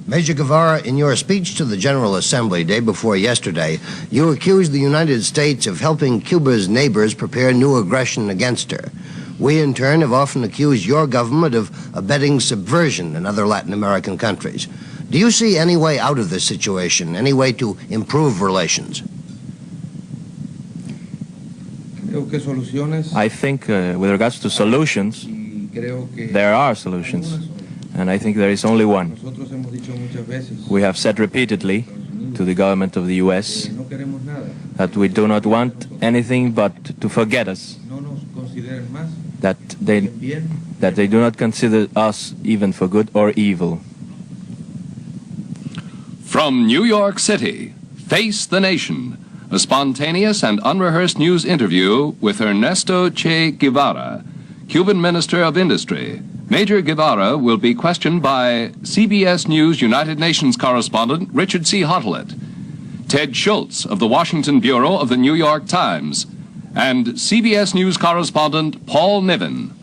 Major Guevara, in your speech to the General Assembly day before yesterday, you accused the United States of helping Cuba's neighbors prepare new aggression against her. We, in turn, have often accused your government of abetting subversion in other Latin American countries. Do you see any way out of this situation, any way to improve relations? I think with regards to solutions, there are solutions, and I think there is only one. We have said repeatedly to the government of the U.S. that we do not want anything but to forget us, that they do not consider us even for good or evil. From New York City, Face the Nation, a spontaneous and unrehearsed news interview with Ernesto Che Guevara, Cuban Minister of Industry. Major Guevara will be questioned by CBS News United Nations correspondent Richard C. Hottelet, Ted Schultz of the Washington Bureau of the New York Times, and CBS News correspondent Paul Niven.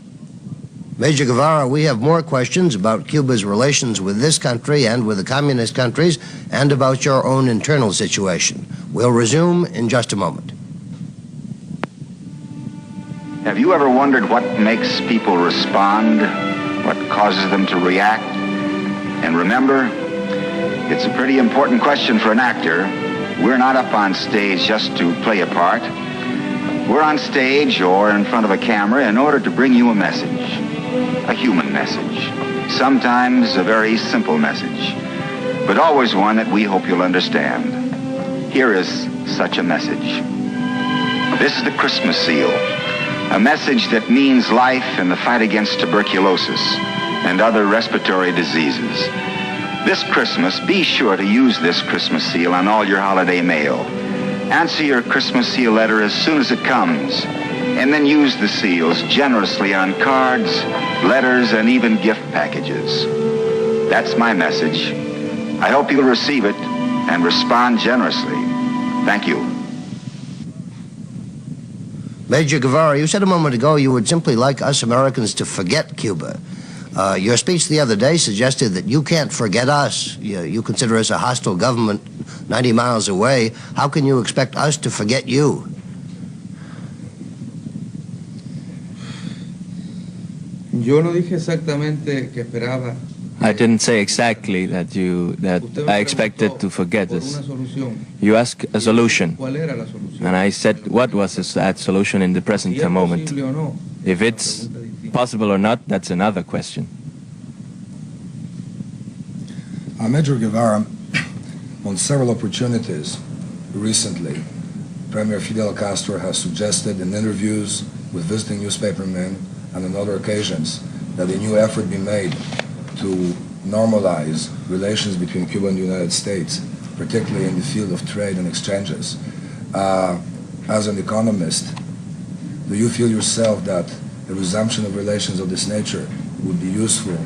Major Guevara, we have more questions about Cuba's relations with this country and with the communist countries, and about your own internal situation. We'll resume in just a moment. Have you ever wondered what makes people respond, what causes them to react? And remember, it's a pretty important question for an actor. We're not up on stage just to play a part. We're on stage or in front of a camera in order to bring you a message, a human message, sometimes a very simple message, but always one that we hope you'll understand. Here is such a message. This is the Christmas seal, a message that means life in the fight against tuberculosis and other respiratory diseases. This Christmas, be sure to use this Christmas seal on all your holiday mail. Answer your Christmas seal letter as soon as it comes, and then use the seals generously on cards, letters, and even gift packages. That's my message. I hope you'll receive it and respond generously. Thank you. Major Guevara, you said a moment ago you would simply like us Americans to forget Cuba. Your speech the other day suggested that you can't forget us. You consider us a hostile government 90 miles away. How can you expect us to forget you? I didn't say exactly that I expected to forget us. You asked a solution, and I said what was that solution in the present moment. If it's possible or not, that's another question. Major Guevara, on several opportunities recently, Premier Fidel Castro has suggested in interviews with visiting newspapermen and on other occasions that a new effort be made to normalize relations between Cuba and the United States, particularly in the field of trade and exchanges. As an economist, do you feel yourself that a resumption of relations of this nature would be useful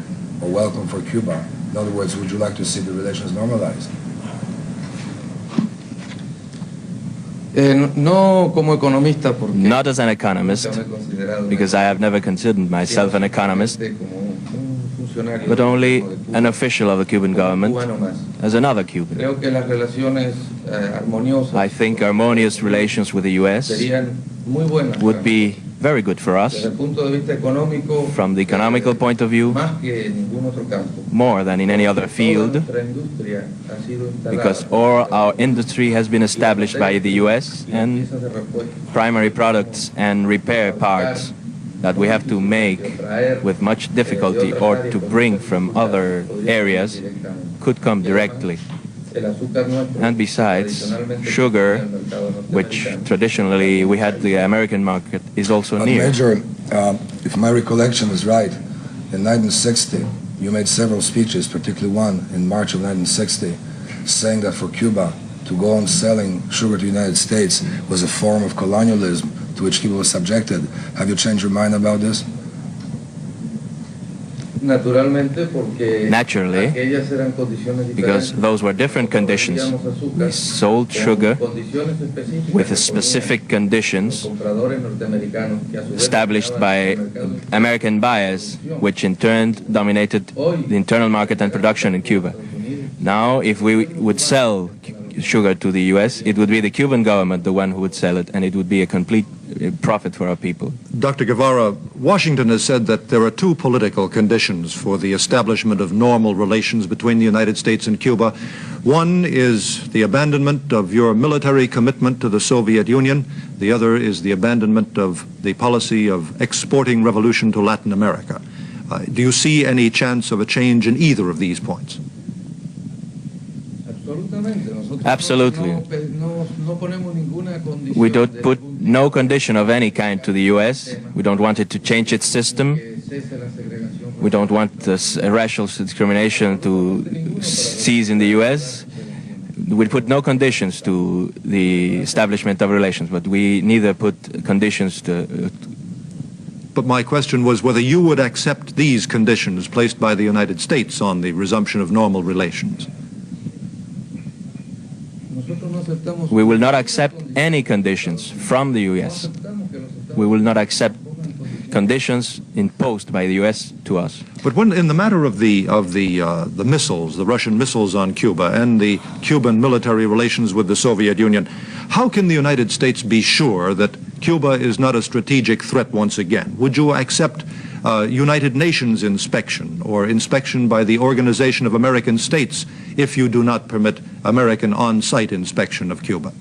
or welcome for Cuba? In other words, would you like to see the relations normalized? Not as an economist, because I have never considered myself an economist, but only an official of the Cuban government, as another Cuban. I think harmonious relations with the U.S. would be very good for us from the economical point of view, more than in any other field, because all our industry has been established by the U.S. and primary products and repair parts that we have to make with much difficulty or to bring from other areas could come directly. And besides, sugar, which traditionally we had the American market, is also near. Major, if my recollection is right, in 1960 you made several speeches, particularly one in March of 1960, saying that for Cuba to go on selling sugar to the United States was a form of colonialism to which Cuba was subjected. Have you changed your mind about this? Naturally, because those were different conditions. We sold sugar with specific conditions established by American buyers, which in turn dominated the internal market and production in Cuba. Now, if we would sell sugar to the U.S., it would be the Cuban government the one who would sell it, and it would be a complete profit for our people. Dr. Guevara, Washington has said that there are two political conditions for the establishment of normal relations between the United States and Cuba. One is the abandonment of your military commitment to the Soviet Union. The other is the abandonment of the policy of exporting revolution to Latin America. Do you see any chance of a change in either of these points? Absolutely. We don't put no condition of any kind to the U.S. We don't want it to change its system. We don't want this racial discrimination to cease in the U.S. We put no conditions to the establishment of relations, but we neither put conditions to... But my question was whether you would accept these conditions placed by the United States on the resumption of normal relations. We will not accept any conditions from the U.S. We will not accept conditions imposed by the U.S. to us. But when, in the matter of the missiles, the Russian missiles on Cuba, and the Cuban military relations with the Soviet Union, how can the United States be sure that Cuba is not a strategic threat once again? Would you accept United Nations inspection or inspection by the Organization of American States if you do not permit American on-site inspection of Cuba?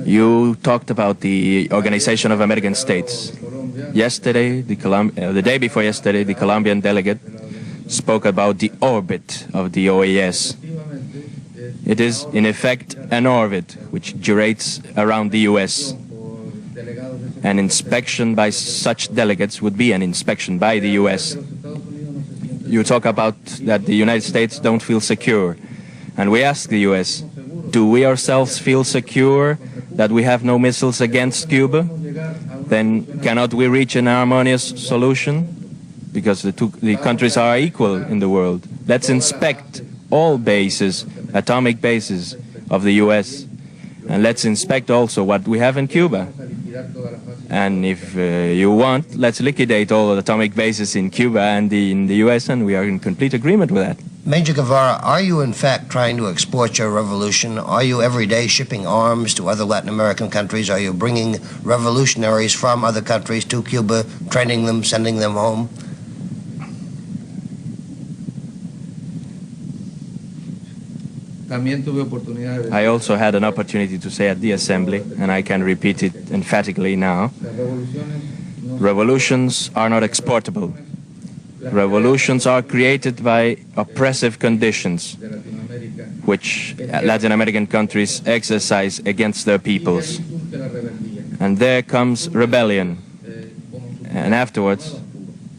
You talked about the Organization of American States. Yesterday, the day before yesterday, the Colombian delegate spoke about the orbit of the OAS. It is, in effect, an orbit which gyrates around the U.S. An inspection by such delegates would be an inspection by the U.S. You talk about that the United States don't feel secure. And we ask the U.S., do we ourselves feel secure that we have no missiles against Cuba? Then cannot we reach an harmonious solution? Because the countries are equal in the world. Let's inspect all bases, atomic bases of the U.S. And let's inspect also what we have in Cuba. And if you want, let's liquidate all atomic bases in Cuba and in the U.S., and we are in complete agreement with that. Major Guevara, are you in fact trying to export your revolution? Are you every day shipping arms to other Latin American countries? Are you bringing revolutionaries from other countries to Cuba, training them, sending them home? I also had an opportunity to say at the Assembly, and I can repeat it emphatically now, revolutions are not exportable. Revolutions are created by oppressive conditions which Latin American countries exercise against their peoples. And there comes rebellion. And afterwards,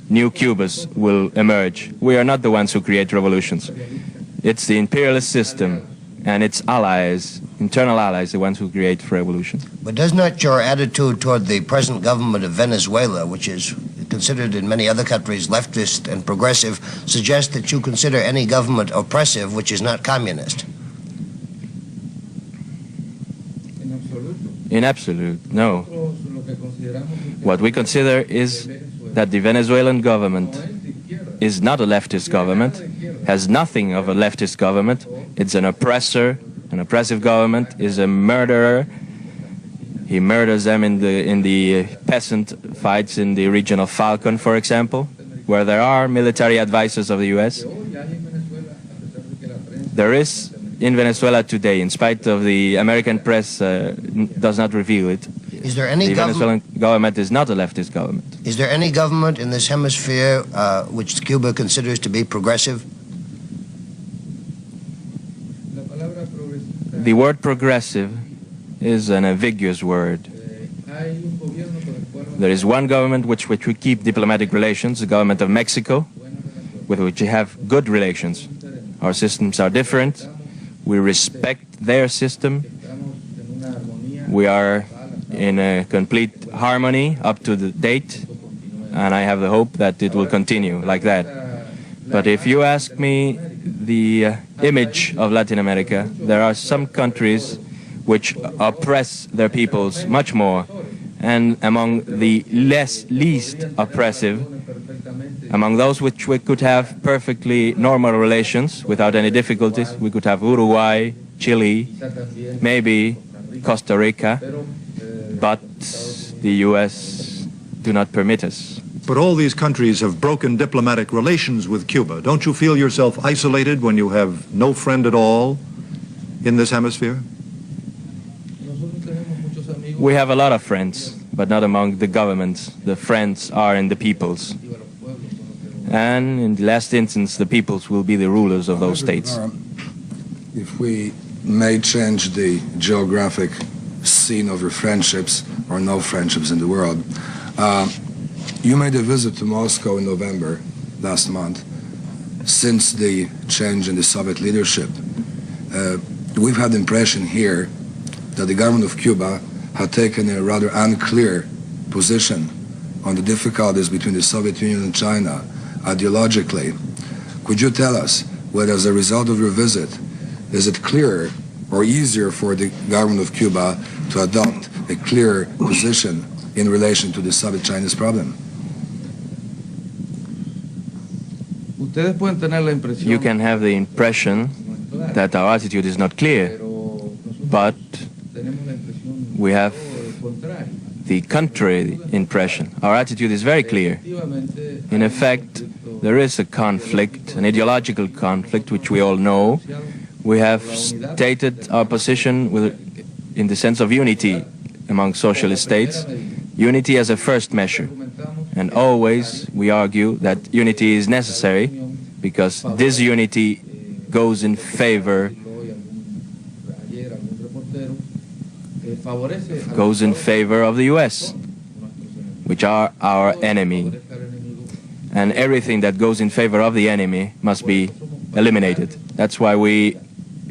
new Cubas will emerge. We are not the ones who create revolutions. It's the imperialist system and its allies, internal allies, the ones who create revolutions. But does not your attitude toward the present government of Venezuela, which is considered in many other countries leftist and progressive, suggest that you consider any government oppressive which is not communist? In absolute, no. What we consider is that the Venezuelan government is not a leftist government, has nothing of a leftist government. It's an oppressor, an oppressive government, is a murderer. He murders them in the peasant fights in the region of Falcon, for example, where there are military advisors of the U.S. There is in Venezuela today, in spite of the American press does not reveal it. Is there any the Venezuelan government is not a leftist government. Is there any government in this hemisphere which Cuba considers to be progressive? The word progressive is an ambiguous word. There is one government which we keep diplomatic relations, the government of Mexico, with which we have good relations. Our systems are different. We respect their system. We are in a complete harmony up to the date, and I have the hope that it will continue like that. But if you ask me the image of Latin America, there are some countries which oppress their peoples much more, and among the least oppressive Among those which we could have perfectly normal relations without any difficulties, we could have Uruguay, Chile, maybe Costa Rica, but the U.S. do not permit us. But all these countries have broken diplomatic relations with Cuba. Don't you feel yourself isolated when you have no friend at all in this hemisphere? We have a lot of friends, but not among the governments. The friends are in the peoples. And in the last instance, the peoples will be the rulers of those states. If we may change the geographic scene of your friendships, or no friendships in the world, you made a visit to Moscow in November last month. Since the change in the Soviet leadership, we've had the impression here that the government of Cuba had taken a rather unclear position on the difficulties between the Soviet Union and China ideologically. Could you tell us whether, as a result of your visit, is it clearer or easier for the government of Cuba to adopt a clear position in relation to the Soviet-Chinese problem? You can have the impression that our attitude is not clear, but we have the contrary impression. Our attitude is very clear. In effect, there is a conflict, an ideological conflict, which we all know. We have stated our position in the sense of unity among socialist states, unity as a first measure. And always we argue that unity is necessary because this unity goes in favor of the U.S., which are our enemy. And everything that goes in favor of the enemy must be eliminated. That's why we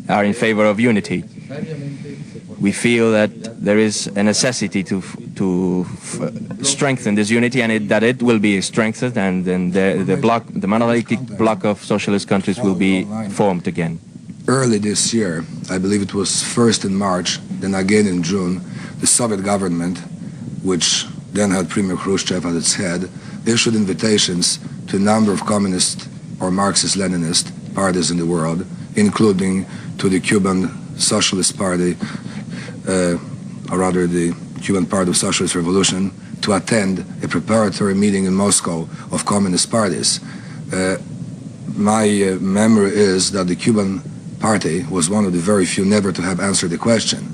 are in favor of unity. We feel that there is a necessity to strengthen this unity, and that it will be strengthened, and then the monolithic bloc of socialist countries will be formed again. Early this year, I believe it was first in March, then again in June, the Soviet government, which then had Premier Khrushchev at its head, issued invitations to a number of communist or Marxist-Leninist parties in the world, including to the Cuban Socialist Party, or rather the Cuban Party of Socialist Revolution, to attend a preparatory meeting in Moscow of communist parties. My memory is that the Cuban Party was one of the very few never to have answered the question,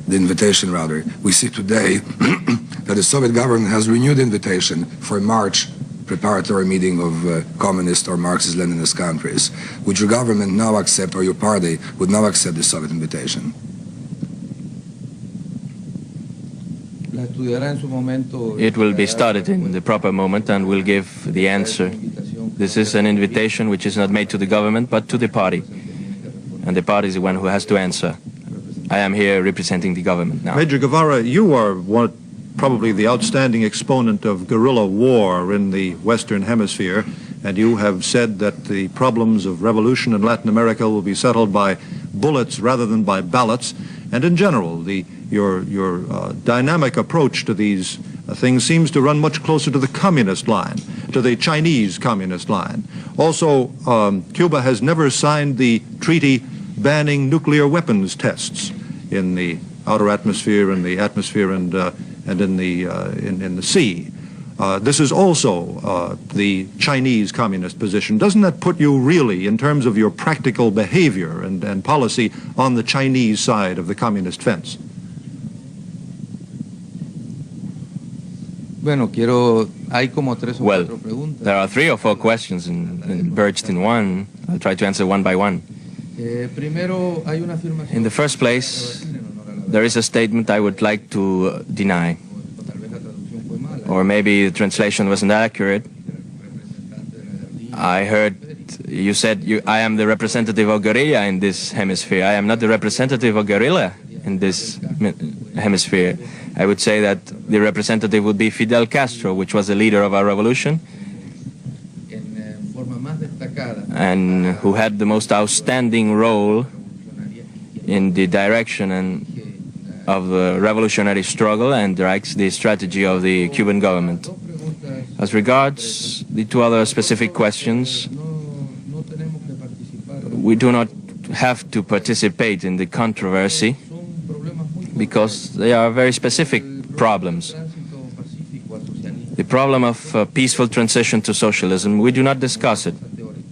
the invitation rather. We see today that the Soviet government has renewed the invitation for a March preparatory meeting of communist or Marxist-Leninist countries. Would your government now accept, or your party would now accept the Soviet invitation? It will be studied in the proper moment and we'll give the answer. This is an invitation which is not made to the government but to the party. And the party is the one who has to answer. I am here representing the government now. Major Guevara, you are probably the outstanding exponent of guerrilla war in the Western Hemisphere, and you have said that the problems of revolution in Latin America will be settled by bullets rather than by ballots. And in general, your dynamic approach to these things seems to run much closer to the communist line, to the Chinese communist line. Also, Cuba has never signed the treaty banning nuclear weapons tests in the outer atmosphere, in the atmosphere, and in the sea. This is also the Chinese communist position. Doesn't that put you really, in terms of your practical behavior and policy, on the Chinese side of the communist fence? Well, there are 3 or 4 questions merged in one. I'll try to answer one by one. In the first place, there is a statement I would like to deny. Or maybe the translation wasn't accurate. I heard you said I am the representative of guerrilla in this hemisphere. I am not the representative of guerrilla in this hemisphere. I would say that the representative would be Fidel Castro, which was the leader of our revolution, and who had the most outstanding role in the direction of the revolutionary struggle and directs the strategy of the Cuban government. As regards the two other specific questions, we do not have to participate in the controversy because they are very specific problems. The problem of peaceful transition to socialism, we do not discuss it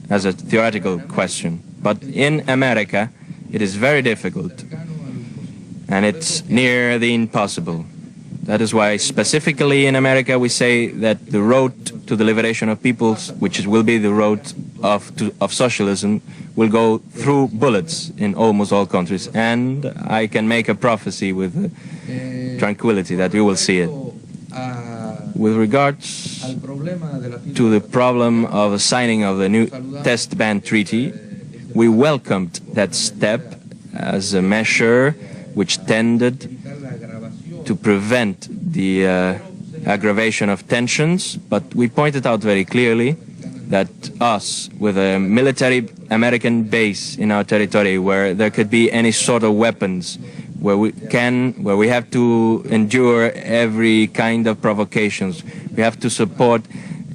as a theoretical question. But in America, it is very difficult, and it's near the impossible. That is why specifically in America we say that the road to the liberation of peoples, which will be the road of socialism, will go through bullets in almost all countries. And I can make a prophecy with tranquility that we will see it. With regards to the problem of the signing of the new test ban treaty, we welcomed that step as a measure which tended to prevent the aggravation of tensions, but we pointed out very clearly that us, with a military American base in our territory where there could be any sort of weapons, where we have to endure every kind of provocations, we have to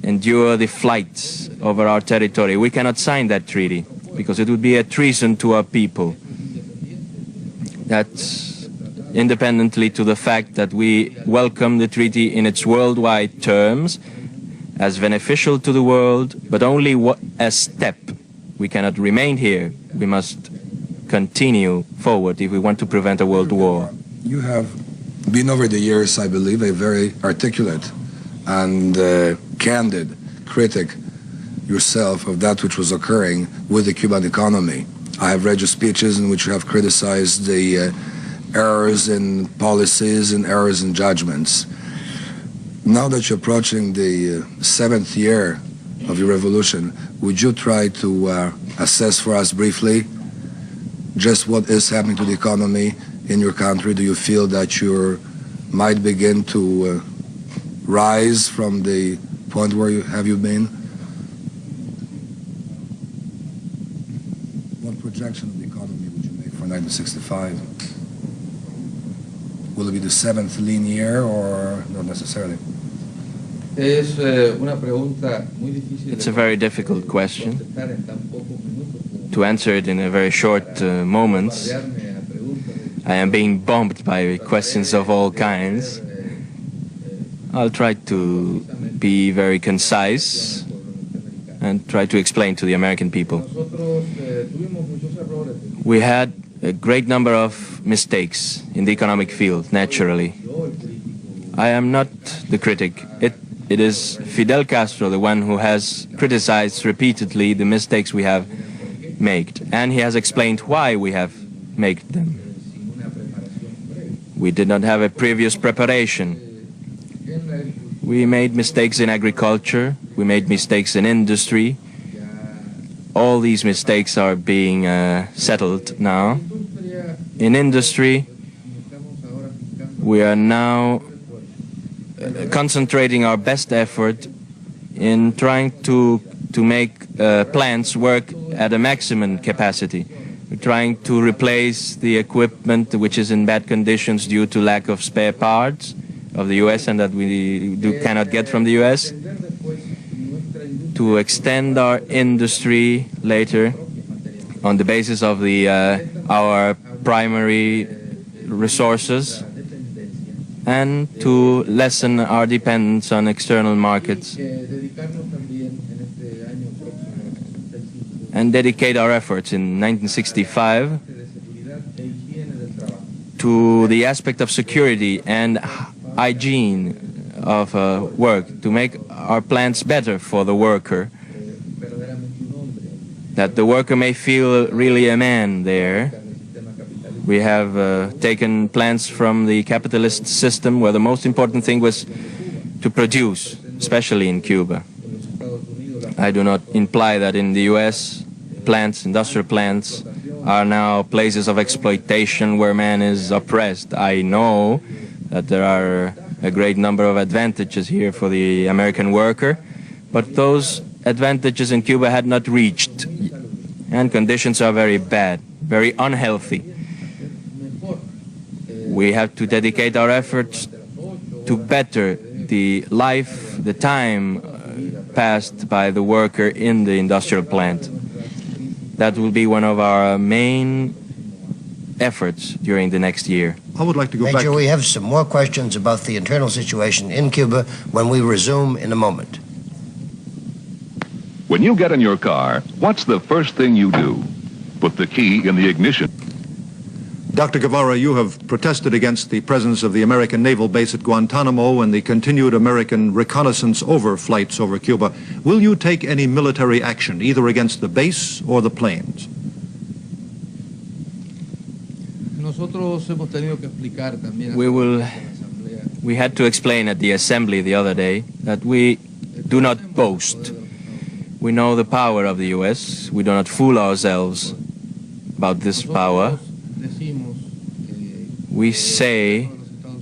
endure the flights over our territory. We cannot sign that treaty because it would be a treason to our people. That's independently to the fact that we welcome the treaty in its worldwide terms as beneficial to the world, but only a step. We cannot remain here. We must continue forward if we want to prevent a world war. You have been over the years, I believe, a very articulate and candid critic yourself of that which was occurring with the Cuban economy. I have read your speeches in which you have criticized the errors in policies and errors in judgments. Now that you're approaching the 7th year of your revolution, would you try to assess for us briefly just what is happening to the economy in your country? Do you feel that you might begin to rise from the point where you been? What projection of the economy would you make for 1965? Will it be the 7th lean year or not necessarily? It's a very difficult question. To answer it in a very short moments, I am being bombed by questions of all kinds. I'll try to be very concise and try to explain to the American people. We had a great number of mistakes in the economic field, naturally. I am not the critic. It is Fidel Castro, the one who has criticized repeatedly the mistakes we have made, and he has explained why we have made them. We did not have a previous preparation. We made mistakes in agriculture, we made mistakes in industry. All these mistakes are being settled now. In industry, we are now concentrating our best effort in trying to make plants work at a maximum capacity. We're trying to replace the equipment which is in bad conditions due to lack of spare parts of the U.S. and that we cannot get from the U.S. To extend our industry later on the basis of our primary resources, and to lessen our dependence on external markets and dedicate our efforts in 1965 to the aspect of security and hygiene of work, to make our plants better for the worker, that the worker may feel really a man there. We have taken plants from the capitalist system where the most important thing was to produce, especially in Cuba. I do not imply that in the U.S. plants, industrial plants, are now places of exploitation where man is oppressed. I know that there are a great number of advantages here for the American worker, but those advantages in Cuba had not reached, and conditions are very bad, very unhealthy. We have to dedicate our efforts to better the life, the time passed by the worker in the industrial plant. That will be one of our main efforts during the next year. I would like to go back. Major, we have some more questions about the internal situation in Cuba when we resume in a moment. When you get in your car, what's the first thing you do? Put the key in the ignition. Dr. Guevara, you have protested against the presence of the American naval base at Guantanamo and the continued American reconnaissance overflights over Cuba. Will you take any military action, either against the base or the planes? We had to explain at the assembly the other day that we do not boast. We know the power of the U.S. We do not fool ourselves about this power. We say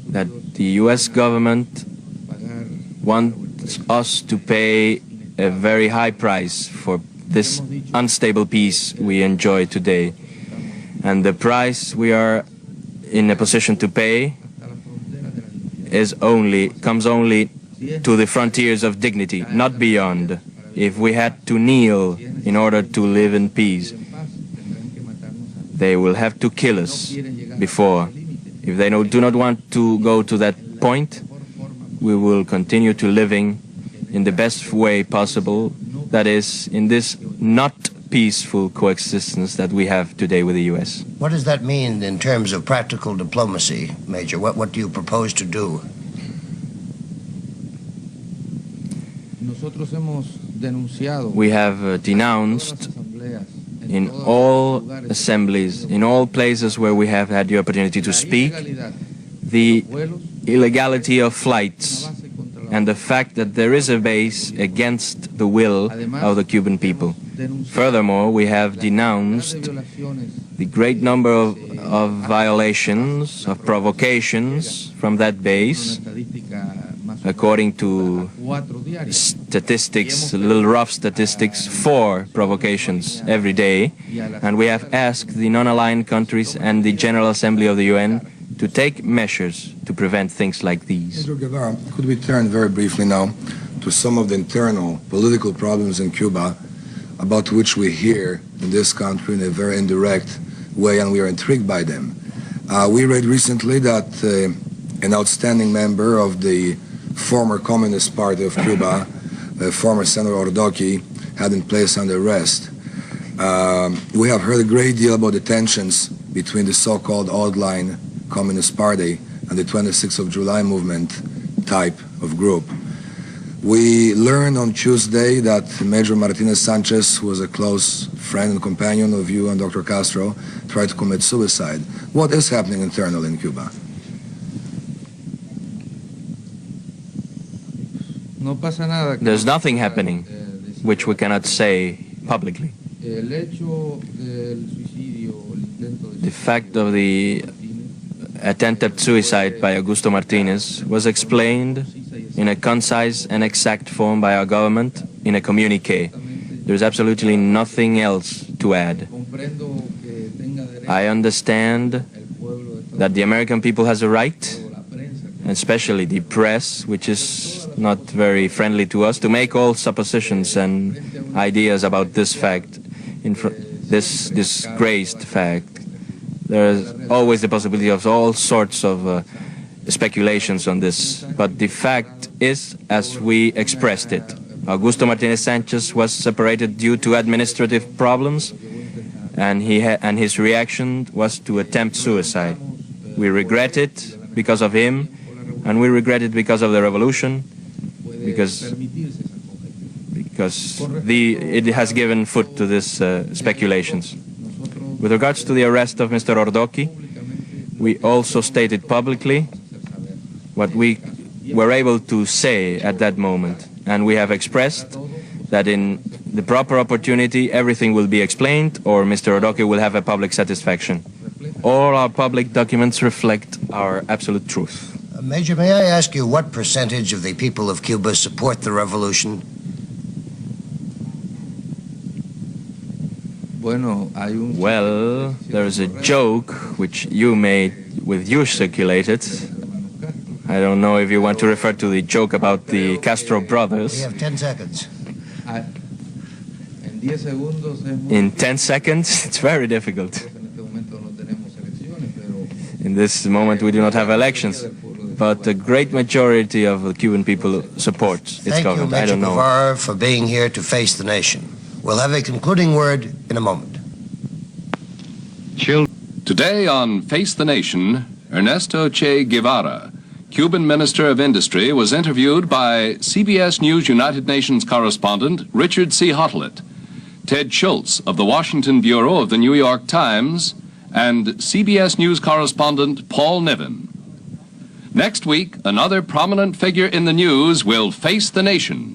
that the U.S. government wants us to pay a very high price for this unstable peace we enjoy today. And the price we are in a position to pay comes only to the frontiers of dignity, not beyond. If we had to kneel in order to live in peace, they will have to kill us before. If they do not want to go to that point, we will continue to living in the best way possible, that is, in this not peaceful coexistence that we have today with the U.S. What does that mean in terms of practical diplomacy, Major? What do you propose to do? We have denounced in all assemblies, in all places where we have had the opportunity to speak, the illegality of flights and the fact that there is a base against the will of the Cuban people. Furthermore, we have denounced the great number of violations, of provocations from that base, according to statistics, little rough statistics, 4 provocations every day. And we have asked the non-aligned countries and the General Assembly of the UN to take measures to prevent things like these. Mr. Guevara, could we turn very briefly now to some of the internal political problems in Cuba about which we hear in this country in a very indirect way, and we are intrigued by them. We read recently that an outstanding member of the former Communist Party of Cuba, former Senator Ordoqui, had been placed under arrest. We have heard a great deal about the tensions between the so-called outline Communist Party and the 26th of July movement type of group. We learned on Tuesday that Major Martinez Sanchez, who was a close friend and companion of you and Dr. Castro, tried to commit suicide. What is happening internally in Cuba? There's nothing happening which we cannot say publicly. The fact of the attempted suicide by Augusto Martinez was explained in a concise and exact form by our government in a communique. There's absolutely nothing else to add. I understand that the American people has a right, especially the press, which is not very friendly to us, to make all suppositions and ideas about this fact, this disgraced fact. There's always the possibility of all sorts of speculations on this, but the fact is as we expressed it. Augusto Martinez Sanchez was separated due to administrative problems, and his reaction was to attempt suicide. We regret it because of him, and we regret it because of the revolution, because it has given foot to this speculations. With regards to the arrest of Mr. Ordoqui, we also stated publicly what we were able to say at that moment, and we have expressed that in the proper opportunity everything will be explained, or Mr. Ordoqui will have a public satisfaction. All our public documents reflect our absolute truth. Major, may I ask you what percentage of the people of Cuba support the revolution? Well, there is a joke which you made, circulated. I don't know if you want to refer to the joke about the Castro brothers. We have 10 seconds. In 10 seconds, it's very difficult. In this moment, we do not have elections, but a great majority of the Cuban people supports its Thank you, government. I Major don't know. Guevara, for being here to face the nation. We'll have a concluding word in a moment. Today on Face the Nation, Ernesto Che Guevara, Cuban Minister of Industry, was interviewed by CBS News United Nations correspondent Richard C. Hottelet, Ted Schultz of the Washington Bureau of the New York Times, and CBS News correspondent Paul Niven. Next week, another prominent figure in the news will face the nation.